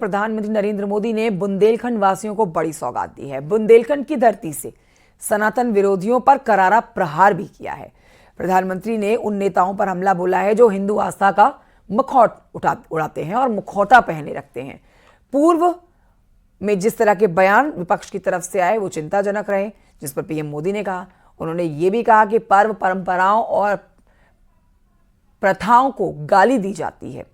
प्रधानमंत्री नरेंद्र मोदी ने बुंदेलखंड वासियों को बड़ी सौगात दी है। बुंदेलखंड की धरती से सनातन विरोधियों पर करारा प्रहार भी किया है। प्रधानमंत्री ने उन नेताओं पर हमला बोला है जो हिंदू आस्था का मुखौट उड़ाते हैं और मुखौटा पहने रखते हैं। पूर्व में जिस तरह के बयान विपक्ष की तरफ से आए वो चिंताजनक रहे, जिस पर पीएम मोदी ने कहा। उन्होंने ये भी कहा कि पर्व परंपराओं और प्रथाओं को गाली दी जाती है।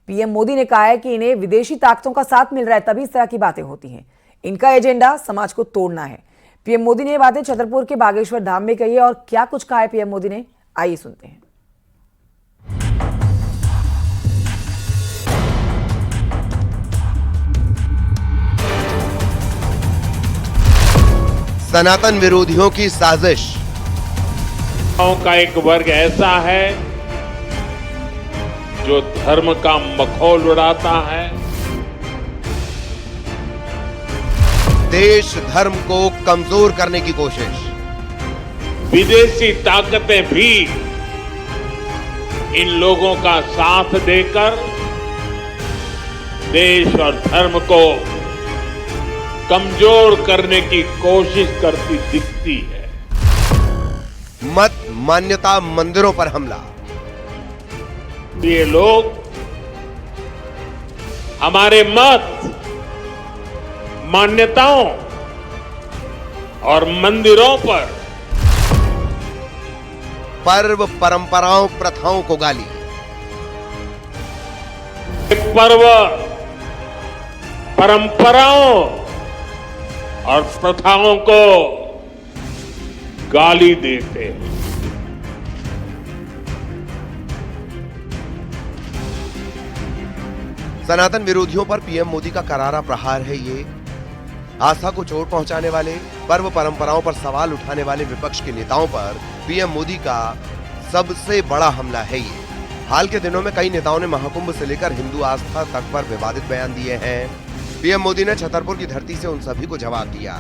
पीएम मोदी ने कहा है कि इन्हें विदेशी ताकतों का साथ मिल रहा है, तभी इस तरह की बातें होती हैं। इनका एजेंडा समाज को तोड़ना है। पीएम मोदी ने ये बातें छतरपुर के बागेश्वर धाम में कही है और क्या कुछ कहा है पीएम मोदी ने, आइए सुनते हैं। सनातन विरोधियों की साजिश। का एक वर्ग ऐसा है जो धर्म का मखौल उड़ाता है, देश धर्म को कमजोर करने की कोशिश। विदेशी ताकतें भी इन लोगों का साथ देकर देश और धर्म को कमजोर करने की कोशिश करती दिखती है। मत मान्यता मंदिरों पर हमला। ये लोग हमारे मत, मान्यताओं और मंदिरों पर पर्व परंपराओं प्रथाओं को गाली। पर्व परंपराओं और प्रथाओं को गाली देते हैं। सनातन विरोधियों पर पीएम मोदी का करारा प्रहार है ये। आस्था को चोट पहुंचाने वाले, पर्व परंपराओं पर सवाल उठाने वाले विपक्ष के नेताओं पर पीएम मोदी का सबसे बड़ा हमला है ये। हाल के दिनों में कई नेताओं ने महाकुंभ से लेकर हिंदू आस्था तक पर विवादित बयान दिए हैं। पीएम मोदी ने छतरपुर की धरती से उन सभी को जवाब दिया।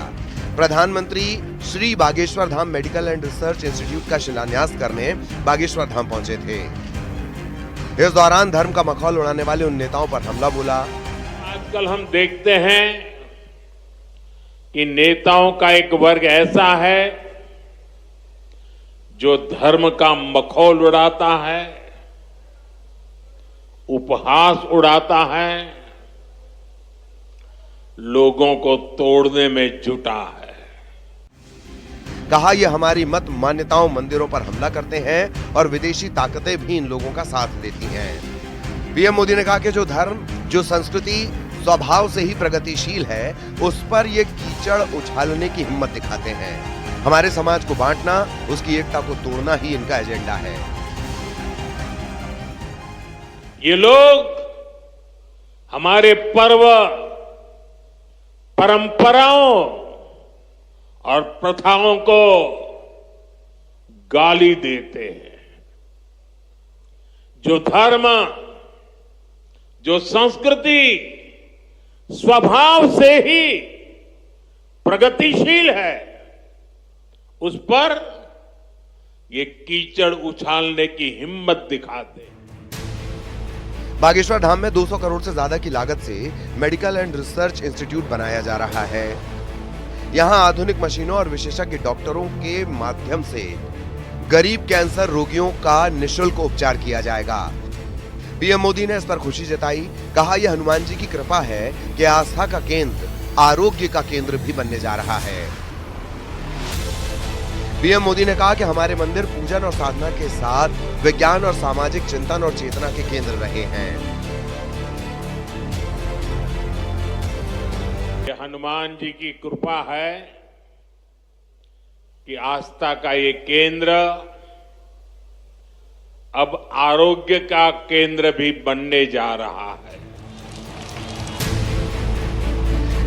प्रधानमंत्री Shri Bageshwar Dham medical and research institute का शिलान्यास करने बागेश्वर धाम पहुंचे थे। इस दौरान धर्म का मखौल उड़ाने वाले उन नेताओं पर हमला बोला। आजकल हम देखते हैं कि नेताओं का एक वर्ग ऐसा है जो धर्म का मखौल उड़ाता है, उपहास उड़ाता है, लोगों को तोड़ने में जुटा है। कहा यह हमारी मत मान्यताओं मंदिरों पर हमला करते हैं और विदेशी ताकतें भी इन लोगों का साथ देती हैं। पीएम मोदी ने कहा कि जो धर्म, जो संस्कृति स्वभाव से ही प्रगतिशील है, उस पर ये कीचड़ उछालने की हिम्मत दिखाते हैं। हमारे समाज को बांटना, उसकी एकता को तोड़ना ही इनका एजेंडा है। ये लोग हमारे पर्व परंपराओं और प्रथाओं को गाली देते हैं। जो धर्म, जो संस्कृति स्वभाव से ही प्रगतिशील है, उस पर ये कीचड़ उछालने की हिम्मत दिखाते हैं। बागेश्वर धाम में 200 करोड़ से ज्यादा की लागत से मेडिकल एंड रिसर्च इंस्टीट्यूट बनाया जा रहा है। यहां आधुनिक मशीनों और विशेषज्ञ डॉक्टरों के माध्यम से गरीब कैंसर रोगियों का निःशुल्क उपचार किया जाएगा। पीएम मोदी ने इस पर खुशी जताई। कहा यह हनुमान जी की कृपा है कि आस्था का केंद्र आरोग्य का केंद्र भी बनने जा रहा है। पीएम मोदी ने कहा कि हमारे मंदिर पूजन और साधना के साथ विज्ञान और सामाजिक चिंतन और चेतना के केंद्र रहे हैं। ये हनुमान जी की कृपा है कि आस्था का ये केंद्र अब आरोग्य का केंद्र भी बनने जा रहा है।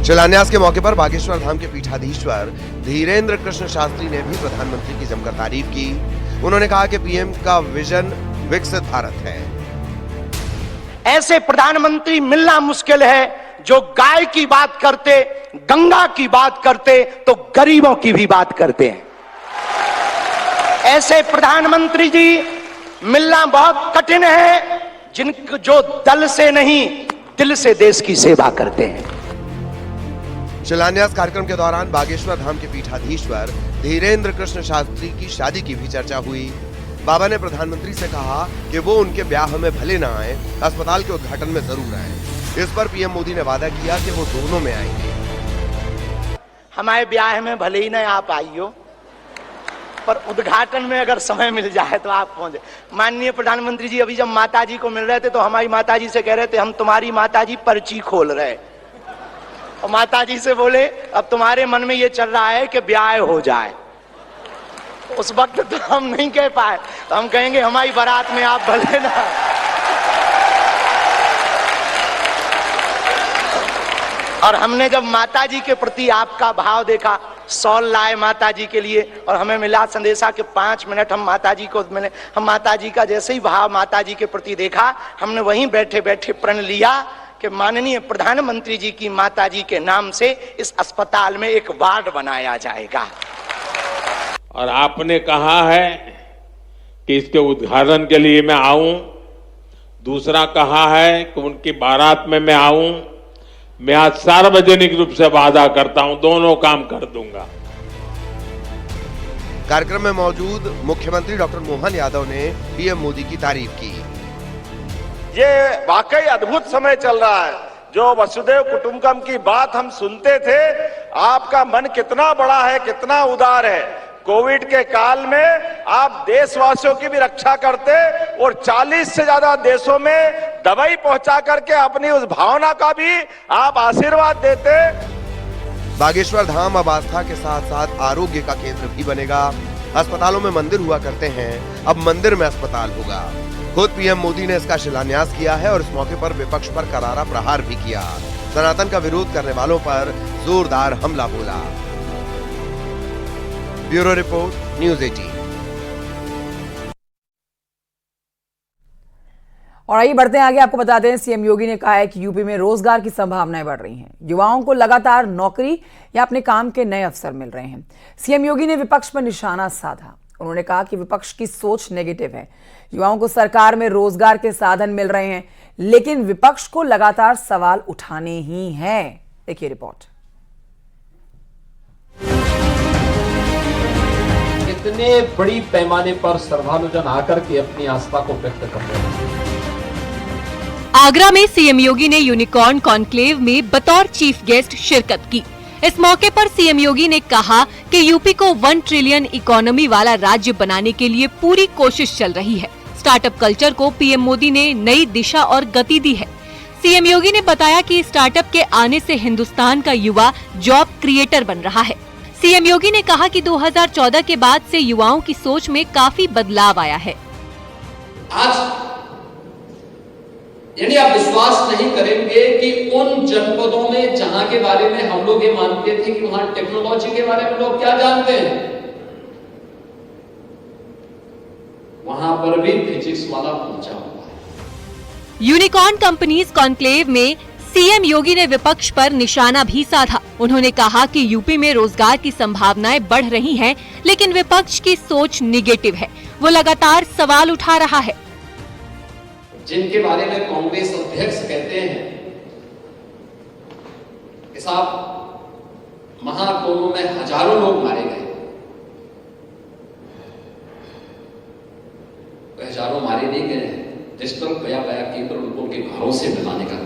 शिलान्यास के मौके पर बागेश्वर धाम के पीठाधीश्वर धीरेन्द्र कृष्ण शास्त्री ने भी प्रधानमंत्री की जमकर तारीफ की। उन्होंने कहा कि पीएम का विजन विकसित भारत है। ऐसे प्रधानमंत्री मिलना मुश्किल है जो गाय की बात करते, गंगा की बात करते तो गरीबों की भी बात करते हैं। ऐसे प्रधानमंत्री जी मिलना बहुत कठिन है जो दल से नहीं दिल से देश की सेवा करते हैं। शिलान्यास कार्यक्रम के दौरान बागेश्वर धाम के पीठाधीश्वर धीरेन्द्र कृष्ण शास्त्री की शादी की भी चर्चा हुई। बाबा ने प्रधानमंत्री से कहा कि वो उनके ब्याह में भले न आए, अस्पताल के उद्घाटन में जरूर आए। इस पर पीएम मोदी ने वादा किया कि वो दोनों में आएंगे। हमारे ब्याह में भले ही न आप आइयो, पर उद्घाटन में अगर समय मिल जाए तो आप पहुंचे। माननीय प्रधानमंत्री जी अभी जब माताजी को मिल रहे थे तो हमारी माताजी से कह रहे थे हम तुम्हारी माताजी पर्ची खोल रहे, और माताजी से बोले अब तुम्हारे मन में ये चल रहा है कि ब्याह हो जाए। उस वक्त तो हम नहीं कह पाए, तो हम कहेंगे हमारी बारात में आप भले ना। और हमने जब माताजी के प्रति आपका भाव देखा, सॉल लाए माताजी के लिए, और हमें मिला संदेशा के 5 मिनट हम माताजी को मिले। हम माताजी का जैसे ही भाव माताजी के प्रति देखा, हमने वहीं बैठे बैठे प्रण लिया कि माननीय प्रधानमंत्री जी की माताजी के नाम से इस अस्पताल में एक वार्ड बनाया जाएगा। और आपने कहा है कि इसके उद्घाटन के लिए मैं आऊं, दूसरा कहा है कि उनकी बारात में मैं आऊं। मैं आज सार्वजनिक रूप से वादा करता हूं, दोनों काम कर दूंगा। कार्यक्रम में मौजूद मुख्यमंत्री डॉक्टर मोहन यादव ने पीएम मोदी की तारीफ की। ये वाकई अद्भुत समय चल रहा है। जो वसुदेव कुटुंबकम की बात हम सुनते थे, आपका मन कितना बड़ा है, कितना उदार है। कोविड के काल में आप देशवासियों की भी रक्षा करते और 40 से ज्यादा देशों में दवाई पहुंचा करके अपनी उस भावना का भी आप आशीर्वाद देते। बागेश्वर धाम अब आस्था के साथ साथ आरोग्य का केंद्र भी बनेगा। अस्पतालों में मंदिर हुआ करते हैं, अब मंदिर में अस्पताल होगा। खुद पीएम मोदी ने इसका शिलान्यास किया है और इस मौके पर विपक्ष पर करारा प्रहार भी किया। सनातन का विरोध करने वालों पर जोरदार हमला बोला। Bureau report, news 18। और आइए बढ़ते हैं आगे। आपको बता दें, सीएम योगी ने कहा है कि यूपी में रोजगार की संभावनाएं बढ़ रही हैं। युवाओं को लगातार नौकरी या अपने काम के नए अवसर मिल रहे हैं। सीएम योगी ने विपक्ष पर निशाना साधा। उन्होंने कहा कि विपक्ष की सोच नेगेटिव है। युवाओं को सरकार में रोजगार के साधन मिल रहे हैं, लेकिन विपक्ष को लगातार सवाल उठाने ही हैं। देखिए रिपोर्ट। इतने बड़ी पैमाने पर श्रद्धालुजन आकर के अपनी आस्था को व्यक्त कर रहे हैं। आगरा में सीएम योगी ने यूनिकॉर्न कॉन्क्लेव में बतौर चीफ गेस्ट शिरकत की। इस मौके पर सीएम योगी ने कहा कि यूपी को 1 ट्रिलियन इकोनॉमी वाला राज्य बनाने के लिए पूरी कोशिश चल रही है। स्टार्टअप कल्चर को पीएम मोदी ने नई दिशा और गति दी है। सीएम योगी ने बताया कि स्टार्टअप के आने से हिंदुस्तान का युवा जॉब क्रिएटर बन रहा है। सीएम योगी ने कहा कि 2014 के बाद से युवाओं की सोच में काफी बदलाव आया है। आज यानी आप विश्वास नहीं करेंगे कि उन जनपदों में जहां के बारे में हम लोग ये मानते थे कि वहां टेक्नोलॉजी के बारे में लोग क्या जानते हैं, वहां पर भी फिजिक्स वाला पहुंचा हुआ है। यूनिकॉर्न कंपनीज कॉन्क्लेव में सीएम योगी ने विपक्ष पर निशाना भी साधा। उन्होंने कहा कि यूपी में रोजगार की संभावनाएं बढ़ रही हैं, लेकिन विपक्ष की सोच निगेटिव है। वो लगातार सवाल उठा रहा है। जिनके बारे में कांग्रेस अध्यक्ष कहते हैं कि साहब महाकुंभ में हजारों लोग मारे गए, हजारों मारे नहीं गए, डिजिटल गया केंद्र उनको उनके घरों से मिलाने का